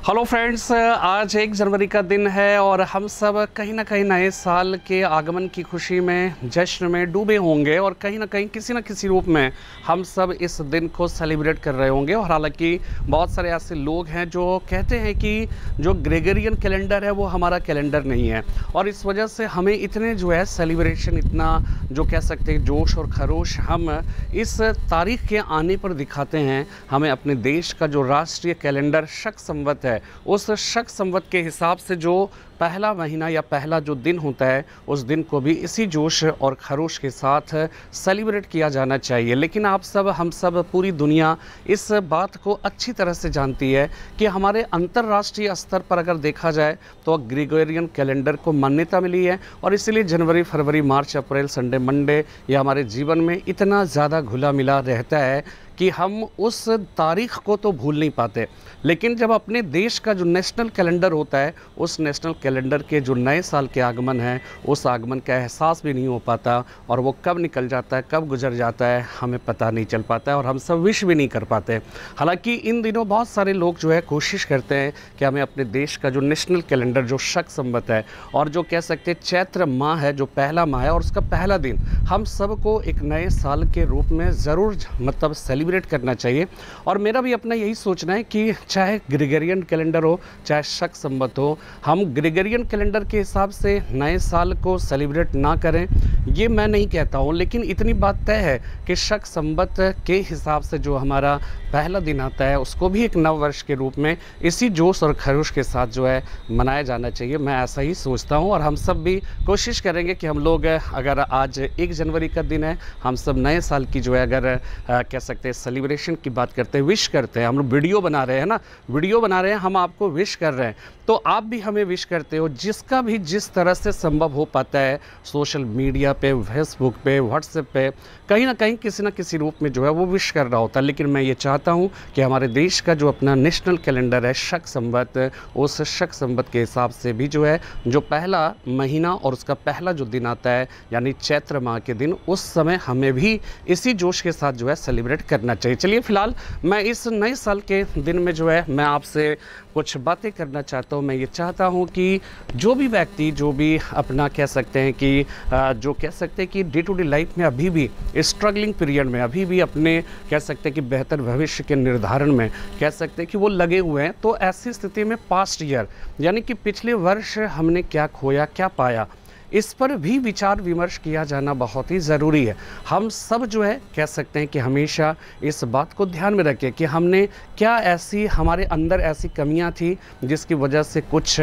Hello friends, आज 1 जनवरी का दिन है और हम सब कहीं ना कहीं नए साल के आगमन की खुशी में जश्न में डूबे होंगे और कहीं ना कहीं किसी न किसी रूप में हम सब इस दिन को सेलिब्रेट कर रहे होंगे। और हालांकि बहुत सारे ऐसे लोग हैं जो कहते हैं कि जो ग्रेगोरियन कैलेंडर है वो हमारा कैलेंडर नहीं है और इस वजह से हमें इतने जो है सेलिब्रेशन, इतना जो कह सकते हैं जोश और खरोश हम इस तारीख के आने पर दिखाते हैं। हमें अपने देश का जो राष्ट्रीय कैलेंडर शक संवत है, उस शक संवत के हिसाब से जो पहला महीना या पहला जो दिन होता है उस दिन को भी इसी जोश और खरोश के साथ सेलिब्रेट किया जाना चाहिए। लेकिन आप सब, हम सब, पूरी दुनिया इस बात को अच्छी तरह से जानती है कि हमारे अंतर्राष्ट्रीय स्तर पर अगर देखा जाए तो ग्रेगोरियन कैलेंडर को मान्यता मिली है और इसीलिए जनवरी, फरवरी, मार्च, अप्रैल, संडे, मंडे ये हमारे जीवन में इतना ज़्यादा घुला मिला रहता है कि हम उस तारीख को तो भूल नहीं पाते। लेकिन जब अपने देश का जो नेशनल कैलेंडर होता है, उस नेशनल कैलेंडर के जो नए साल के आगमन है, उस आगमन का एहसास भी नहीं हो पाता और वो कब निकल जाता है, कब गुजर जाता है, हमें पता नहीं चल पाता है और हम सब विश भी नहीं कर पाते। हालांकि इन दिनों बहुत सारे लोग जो है कोशिश करते हैं कि हमें अपने देश का जो नेशनल कैलेंडर, जो शक संवत है और जो कह सकते हैं चैत्र माह है, जो पहला माह है और उसका पहला दिन हम सबको एक नए साल के रूप में ज़रूर मतलब सेलिब्रेट करना चाहिए। और मेरा भी अपना यही सोचना है कि चाहे ग्रेगोरियन कैलेंडर हो चाहे शक संवत हो, हम ग्रेगोरियन कैलेंडर के हिसाब से नए साल को सेलिब्रेट ना करें, ये मैं नहीं कहता हूँ। लेकिन इतनी बात तय है कि शक संवत के हिसाब से जो हमारा पहला दिन आता है उसको भी एक नव वर्ष के रूप में इसी जोश और खरोश के साथ जो है मनाया जाना चाहिए। मैं ऐसा ही सोचता हूँ और हम सब भी कोशिश करेंगे कि हम लोग, अगर आज 1 जनवरी का दिन है, हम सब नए साल की जो है अगर कह सकते हैं सेलिब्रेशन की बात करते हैं, विश करते हैं, हम लोग वीडियो बना रहे हैं ना, वीडियो बना रहे हैं, हम आपको विश कर रहे हैं, तो आप भी हमें विश करते हो। जिसका भी जिस तरह से संभव हो पाता है सोशल मीडिया पे, फेसबुक पे, व्हाट्सएप पे, कहीं ना कहीं किसी न किसी रूप में जो है वो विश कर रहा होता है। लेकिन मैं ये चाहता हूँ कि हमारे देश का जो अपना नेशनल कैलेंडर है शक संवत, उस शक संवत के हिसाब से भी जो है जो पहला महीना और उसका पहला जो दिन आता है यानी चैत्र माह के दिन, उस समय हमें भी इसी जोश के साथ जो है सेलिब्रेट करना चाहिए। चलिए फिलहाल मैं इस नए साल के दिन में जो है मैं आपसे कुछ बातें करना चाहता हूँ। मैं ये चाहता हूँ कि जो भी व्यक्ति, जो भी अपना कह सकते हैं कि जो कह सकते हैं कि डे टू डे लाइफ में अभी भी स्ट्रगलिंग पीरियड में, अभी भी अपने कह सकते हैं कि बेहतर भविष्य के निर्धारण में कह सकते हैं कि वो लगे हुए हैं, तो ऐसी स्थिति में पास्ट ईयर यानी कि पिछले वर्ष हमने क्या खोया, क्या पाया, इस पर भी विचार विमर्श किया जाना बहुत ही ज़रूरी है। हम सब जो है कह सकते हैं कि हमेशा इस बात को ध्यान में रखें कि हमने क्या ऐसी, हमारे अंदर ऐसी कमियां थी जिसकी वजह से कुछ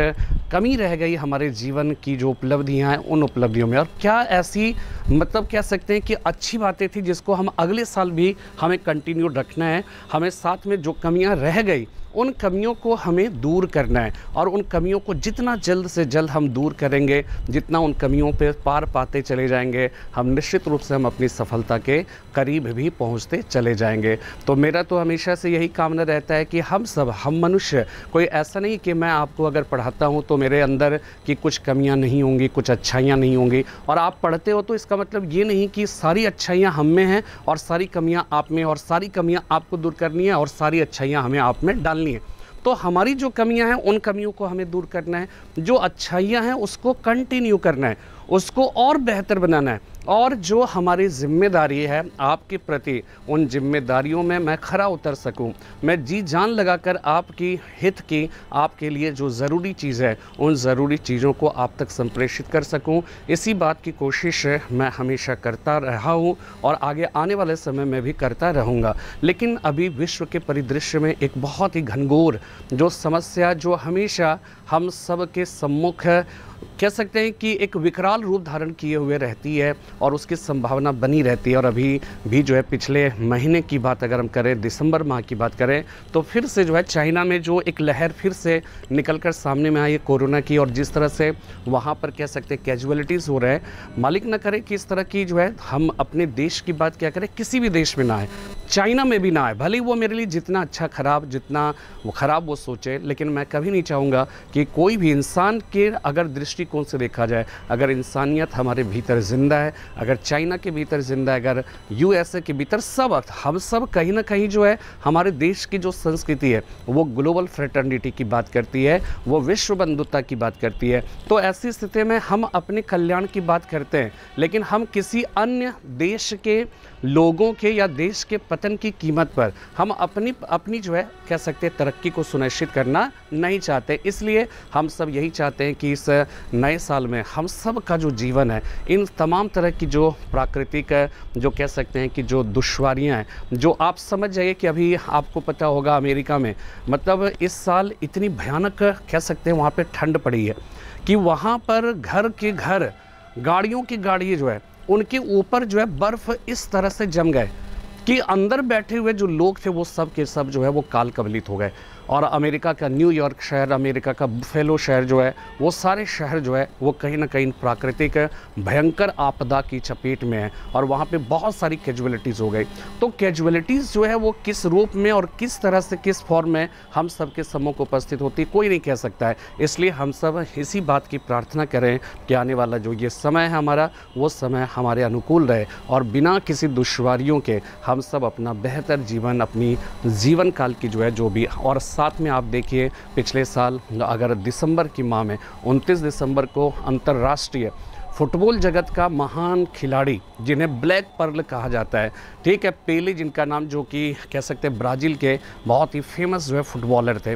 कमी रह गई हमारे जीवन की जो उपलब्धियां हैं उन उपलब्धियों में, और क्या ऐसी मतलब कह सकते हैं कि अच्छी बातें थी जिसको हम अगले साल भी हमें कंटिन्यू रखना है। हमें साथ में जो कमियाँ रह गई उन कमियों को हमें दूर करना है और उन कमियों को जितना जल्द से जल्द हम दूर करेंगे, जितना उन कमियों पे पार पाते चले जाएंगे, हम निश्चित रूप से हम अपनी सफलता के करीब भी पहुंचते चले जाएंगे। तो मेरा तो हमेशा से यही कामना रहता है कि हम सब, हम मनुष्य, कोई ऐसा नहीं कि मैं आपको अगर पढ़ाता हूं तो मेरे अंदर की कुछ कमियां नहीं होंगी, कुछ अच्छाइयां नहीं होंगी, और आप पढ़ते हो तो इसका मतलब ये नहीं कि सारी अच्छाइयाँ हम में हैं और सारी कमियाँ आप में, और सारी कमियाँ आपको दूर करनी है और सारी अच्छाइयाँ हमें आप में डालनी है। तो हमारी जो कमियां हैं उन कमियों को हमें दूर करना है, जो अच्छाइयां हैं उसको कंटिन्यू करना है, उसको और बेहतर बनाना है, और जो हमारी जिम्मेदारी है आपके प्रति, उन जिम्मेदारियों में मैं खरा उतर सकूं, मैं जी जान लगाकर आपकी हित की, आपके लिए जो ज़रूरी चीज़ है उन ज़रूरी चीज़ों को आप तक संप्रेषित कर सकूं, इसी बात की कोशिश मैं हमेशा करता रहा हूं और आगे आने वाले समय में भी करता रहूंगा। लेकिन अभी विश्व के परिदृश्य में एक बहुत ही घनघोर जो समस्या, जो हमेशा हम सब के सम्मुख कह सकते हैं कि एक विकराल रूप धारण किए हुए रहती है और उसकी संभावना बनी रहती है। और अभी भी जो है पिछले महीने की बात अगर हम करें, दिसंबर माह की बात करें, तो फिर से जो है चाइना में जो एक लहर फिर से निकलकर सामने में आई है कोरोना की, और जिस तरह से वहाँ पर कह सकते हैं कैजुअलिटीज़ हो रहे हैं, मालिक न करे कि इस तरह की जो है हम अपने देश की बात क्या करें, किसी भी देश में ना है, चाइना में भी ना आए। भले ही वो मेरे लिए जितना अच्छा खराब, जितना वो ख़राब वो सोचे, लेकिन मैं कभी नहीं चाहूँगा कि कोई भी इंसान के अगर दृष्टिकोण से देखा जाए, अगर इंसानियत हमारे भीतर ज़िंदा है, अगर चाइना के भीतर ज़िंदा है, अगर यूएसए के भीतर, सब हम सब कहीं ना कहीं जो है हमारे देश की जो संस्कृति है वो ग्लोबल फ्रेटर्निटी की बात करती है, वो विश्व बंधुता की बात करती है। तो ऐसी स्थिति में हम अपने कल्याण की बात करते हैं, लेकिन हम किसी अन्य देश के लोगों के या देश के पतन की कीमत पर हम अपनी जो है कह सकते हैं तरक्की को सुनिश्चित करना नहीं चाहते। इसलिए हम सब यही चाहते हैं कि इस नए साल में हम सब का जो जीवन है, इन तमाम तरह की जो प्राकृतिक जो कह सकते हैं कि जो दुश्वारियां हैं, जो आप समझ जाइए कि अभी आपको पता होगा अमेरिका में मतलब इस साल इतनी भयानक कह सकते हैं वहाँ पे ठंड पड़ी है कि वहाँ पर घर के घर, गाड़ियों की गाड़ी जो है उनके ऊपर जो है बर्फ़ इस तरह से जम गए कि अंदर बैठे हुए जो लोग थे वो सब के सब जो है वो काल कवलित हो गए। और अमेरिका का न्यूयॉर्क शहर, अमेरिका का बुफेलो शहर जो है, वो सारे शहर जो है वो कहीं ना कहीं प्राकृतिक भयंकर आपदा की चपेट में है और वहाँ पे बहुत सारी कैजुअलिटीज़ हो गई। तो कैजुअलिटीज़ जो है वो किस रूप में और किस तरह से, किस फॉर्म में हम सब के सम्मुख उपस्थित होती कोई नहीं कह सकता है। इसलिए हम सब इसी बात की प्रार्थना करें कि आने वाला जो ये समय है हमारा, वो समय हमारे अनुकूल रहे और बिना किसी दुश्वारियों के हम सब अपना बेहतर जीवन, अपनी जीवन काल की जो है जो भी। और साथ में आप देखिए पिछले साल अगर दिसंबर की माह में 29 दिसंबर को अंतर्राष्ट्रीय फुटबॉल जगत का महान खिलाड़ी जिन्हें ब्लैक पर्ल कहा जाता है, ठीक है, पेले जिनका नाम, जो कि कह सकते हैं ब्राज़ील के बहुत ही फेमस जो है फुटबॉलर थे,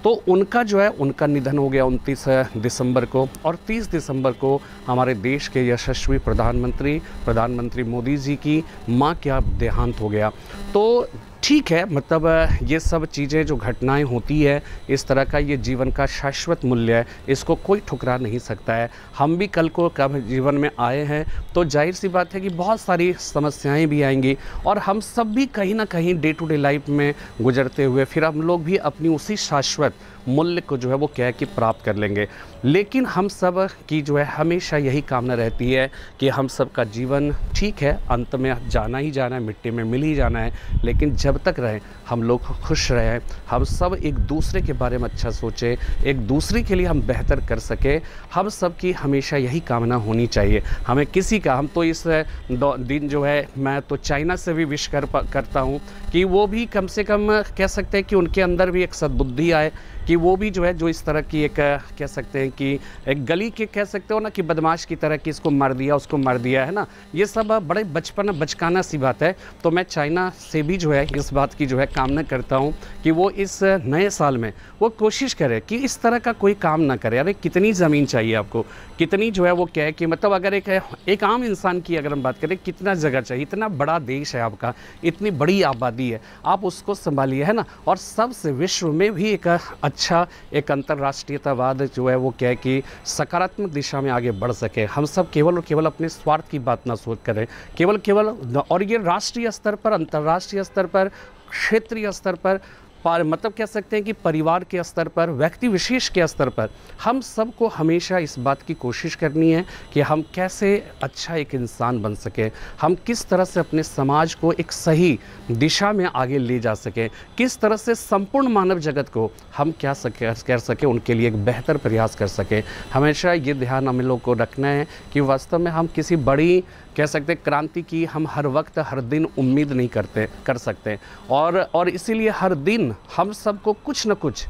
तो उनका जो है उनका निधन हो गया 29 दिसंबर को। और 30 दिसंबर को हमारे देश के यशस्वी प्रधानमंत्री मोदी जी की मां का देहांत हो गया। तो ठीक है, मतलब ये सब चीज़ें जो घटनाएं होती है, इस तरह का ये जीवन का शाश्वत मूल्य है, इसको कोई ठुकरा नहीं सकता है। हम भी कल को कब जीवन में आए हैं तो जाहिर सी बात है कि बहुत सारी समस्याएं भी आएंगी और हम सब भी कहीं ना कहीं डे टू डे लाइफ में गुजरते हुए फिर हम लोग भी अपनी उसी शाश्वत मूल्य को जो है वो क्या है कि प्राप्त कर लेंगे। लेकिन हम सब की जो है हमेशा यही कामना रहती है कि हम सब का जीवन ठीक है, अंत में जाना ही जाना है, मिट्टी में मिल ही जाना है, लेकिन जब तक रहें हम लोग खुश रहें, हम सब एक दूसरे के बारे में अच्छा सोचें, एक दूसरे के लिए हम बेहतर कर सकें। हम सब की हमेशा यही कामना होनी चाहिए। हमें किसी का, हम तो इस दिन जो है मैं तो चाइना से भी विश करता हूँ कि वो भी कम से कम कह सकते हैं कि उनके अंदर भी एक सद्बुद्धि आए, कि वो भी जो है जो इस तरह की एक कह सकते हैं कि एक गली के कह सकते हो ना कि बदमाश की तरह कि इसको मार दिया उसको मार दिया है ना, ये सब बड़े बचकाना सी बात है। तो मैं चाइना से भी जो है इस बात की जो है कामना करता हूँ कि वो इस नए साल में वो कोशिश करे कि इस तरह का कोई काम ना करे। अरे कितनी ज़मीन चाहिए आपको, कितनी जो है वो क्या है कि मतलब अगर एक आम इंसान की अगर हम बात करें, कितना जगह चाहिए, इतना बड़ा देश है आपका, इतनी बड़ी आबादी है, आप उसको संभालिए, है ना। और सबसे विश्व में भी एक अच्छा एक अंतर्राष्ट्रीयतावाद जो है वो क्या है कि सकारात्मक दिशा में आगे बढ़ सके। हम सब केवल और केवल अपने स्वार्थ की बात ना सोच करें, केवल और ये राष्ट्रीय स्तर पर, अंतर्राष्ट्रीय स्तर पर, क्षेत्रीय स्तर पर, मतलब कह सकते हैं कि परिवार के स्तर पर, व्यक्ति विशेष के स्तर पर हम सबको हमेशा इस बात की कोशिश करनी है कि हम कैसे अच्छा एक इंसान बन सकें, हम किस तरह से अपने समाज को एक सही दिशा में आगे ले जा सकें, किस तरह से संपूर्ण मानव जगत को हम क्या कर सकें, उनके लिए एक बेहतर प्रयास कर सकें। हमेशा ये ध्यान हम लोग को रखना है कि वास्तव में हम किसी बड़ी कह सकते क्रांति की हम हर वक्त हर दिन उम्मीद नहीं कर सकते और इसीलिए हर दिन हम सबको कुछ न कुछ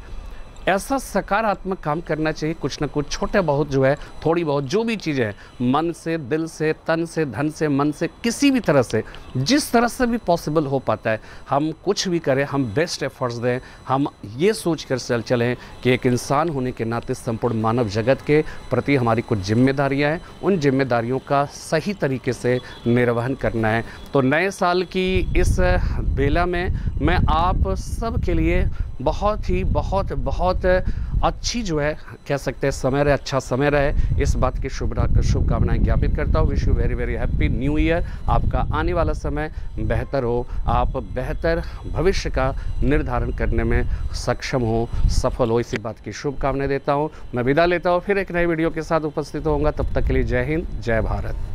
ऐसा सकारात्मक काम करना चाहिए, कुछ न कुछ छोटे बहुत जो है, थोड़ी बहुत जो भी चीज़ें हैं, मन से, दिल से, तन से, धन से, मन से, किसी भी तरह से, जिस तरह से भी पॉसिबल हो पाता है हम कुछ भी करें, हम बेस्ट एफर्ट्स दें। हम ये सोच कर चलें कि एक इंसान होने के नाते संपूर्ण मानव जगत के प्रति हमारी कुछ जिम्मेदारियाँ हैं, उन जिम्मेदारियों का सही तरीके से निर्वहन करना है। तो नए साल की इस बेला में मैं आप सब के लिए बहुत अच्छी जो है कह सकते हैं समय रहे, अच्छा समय रहे, इस बात की शुभकामनाएं ज्ञापित करता हूँ। Wish you very very happy new year. आपका आने वाला समय बेहतर हो, आप बेहतर भविष्य का निर्धारण करने में सक्षम हो, सफल हो, इसी बात की शुभकामनाएं देता हूँ। मैं विदा लेता हूँ, फिर एक नई वीडियो के साथ उपस्थित होऊंगा। तब तक के लिए जय हिंद, जय भारत।